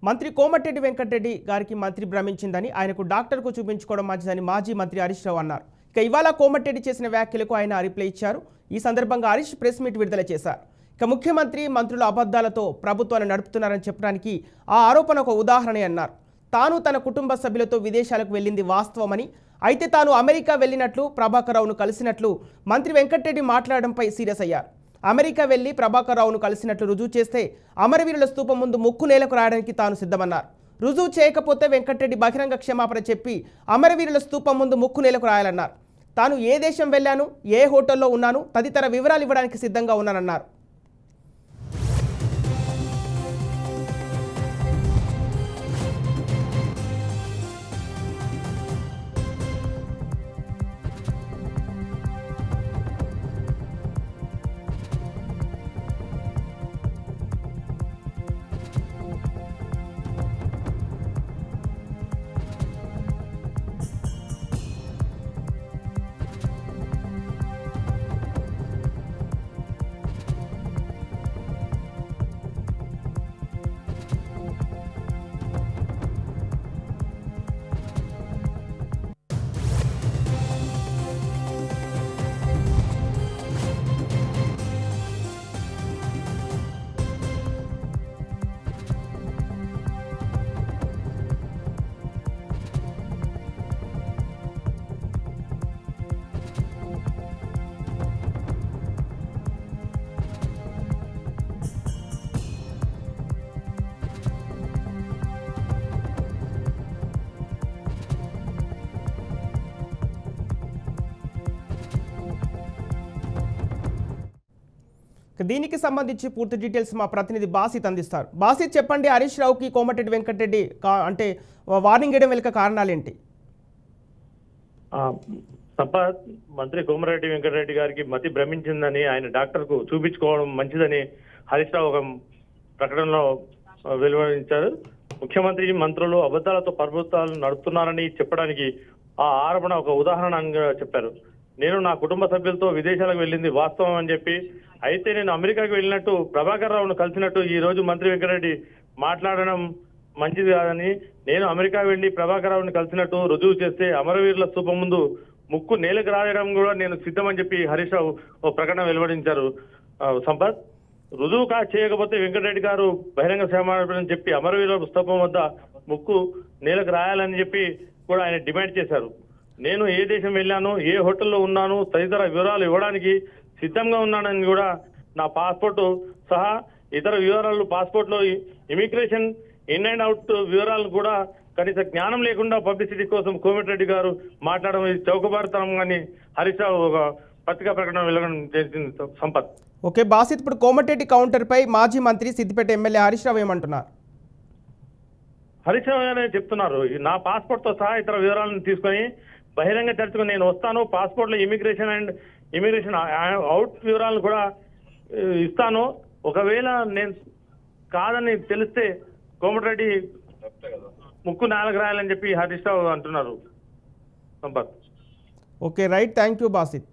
మంత్రి కోమటిరెడ్డి వెంకటరెడ్డి గారికి మంత్రి భ్రమించిందని ఆయనకు డాక్టర్కు చూపించుకోవడం మంచిదని మాజీ మంత్రి హరీష్ రావు అన్నారు. ఇక ఇవాళ కోమటిరెడ్డి చేసిన వ్యాఖ్యలకు ఆయన రిప్లై ఇచ్చారు. ఈ సందర్భంగా హరీష్ ప్రెస్ మీట్ విడుదల చేశారు. ఇక ముఖ్యమంత్రి మంత్రుల అబద్ధాలతో ప్రభుత్వాన్ని నడుపుతున్నారని చెప్పడానికి ఆ ఆరోపణ ఒక ఉదాహరణ అన్నారు. తాను తన కుటుంబ సభ్యులతో విదేశాలకు వెళ్ళింది వాస్తవమని, అయితే తాను అమెరికా వెళ్ళినట్లు ప్రభాకర్ రావును కలిసినట్లు మంత్రి వెంకటరెడ్డి మాట్లాడడంపై సీరియస్ అయ్యారు. అమెరికా వెళ్లి ప్రభాకర్ రావును కలిసినట్లు రుజువు చేస్తే అమరవీరుల స్తూపం ముందు ముక్కు నేలకు రాయడానికి తాను సిద్ధమన్నారు. రుజువు చేయకపోతే వెంకటరెడ్డి బహిరంగ క్షమాపణ చెప్పి అమరవీరుల స్తూపం ముందు ముక్కు నేలకు రాయాలన్నారు. తాను ఏ దేశం వెళ్ళాను, ఏ హోటల్లో ఉన్నాను తదితర వివరాలు ఇవ్వడానికి సిద్ధంగా ఉన్నానన్నారు. దీనికి సంబంధించి పూర్తి డీటెయిల్స్ మా ప్రతినిధి బాసిత్ అందిస్తారు. బాసిత్, చెప్పండి, హరీష్ రావుకి కోమటిరెడ్డి వెంకటరెడ్డి అంటే వార్నింగ్ ఇవ్వడం వెనుక కారణాలు ఏంటి? సంపత్, మంత్రి కోమటిరెడ్డి వెంకటరెడ్డి గారికి మతి భ్రమించిందని ఆయన డాక్టర్కు చూపించుకోవడం మంచిదని హరీష్ రావు ఒక ప్రకటనలో వెలువరించారు. ముఖ్యమంత్రి మంత్రులు అబద్ధాలతో ప్రభుత్వాలు నడుపుతున్నారని చెప్పడానికి ఆ ఆరోపణ ఒక ఉదాహరణగా చెప్పారు. నేను నా కుటుంబ సభ్యులతో విదేశాలకు వెళ్ళింది వాస్తవం అని చెప్పి, అయితే నేను అమెరికాకు వెళ్ళినట్టు ప్రభాకర్ రావును కలిసినట్టు ఈ రోజు మంత్రి వెంకటరెడ్డి మాట్లాడడం మంచిది కాదని, నేను అమెరికా వెళ్లి ప్రభాకర్ రావుని కలిసినట్టు రుజువు చేస్తే అమరవీరుల స్తూపం ముందు ముక్కు నేలకు రాయడం కూడా నేను సిద్ధమని చెప్పి హరీష్ రావు ఓ ప్రకటన వెలువడించారు. సంపత్, రుజువు చేయకపోతే వెంకటరెడ్డి గారు బహిరంగ క్షమాపణ చెప్పి అమరవీరుల స్తూపం వద్ద ముక్కు నేలకు రాయాలని చెప్పి కూడా ఆయన డిమాండ్ చేశారు. నేను ఏ దేశం వెళ్ళాను, ఏ హోటల్లో ఉన్నాను తదితర వివరాలు ఇవ్వడానికి సిద్ధంగా ఉన్నానని కూడా, నా పాస్పోర్ట్ సహా ఇతర వివరాలు, పాస్పోర్ట్ లో ఇమిగ్రేషన్ ఇన్ అండ్ అవుట్ వివరాలు కూడా కనీస జ్ఞానం లేకుండా పబ్లిసిటీ కోసం కోమటిరెడ్డి గారు మాట్లాడడం ఇది చౌకబారుతనం అని హరీష్ రావు ఒక పత్రికా ప్రకటన వెలువడం చేసింది. సంపత్. ఓకే బాసిత్, ఇప్పుడు కోమటిరెడ్డి కౌంటర్ పై మాజీ మంత్రి సిద్దిపేట ఎమ్మెల్యే హరీష్ రావు ఏమంటున్నారు? హరీష్ రావు గారు చెప్తున్నారు, నా పాస్పోర్ట్ తో సహా ఇతర వివరాలను తీసుకొని బహిరంగ చర్చకు నేను వస్తాను, పాస్పోర్ట్ లో ఇమిగ్రేషన్ అవుట్ వివరాలను కూడా ఇస్తాను, ఒకవేళ నేను కాదని తెలిస్తే కోమటిరెడ్డి ముక్కు నాలుగు రాయాలని చెప్పి హరీష్ రావు అంటున్నారు. Sampath. Okay right, thank you Basit.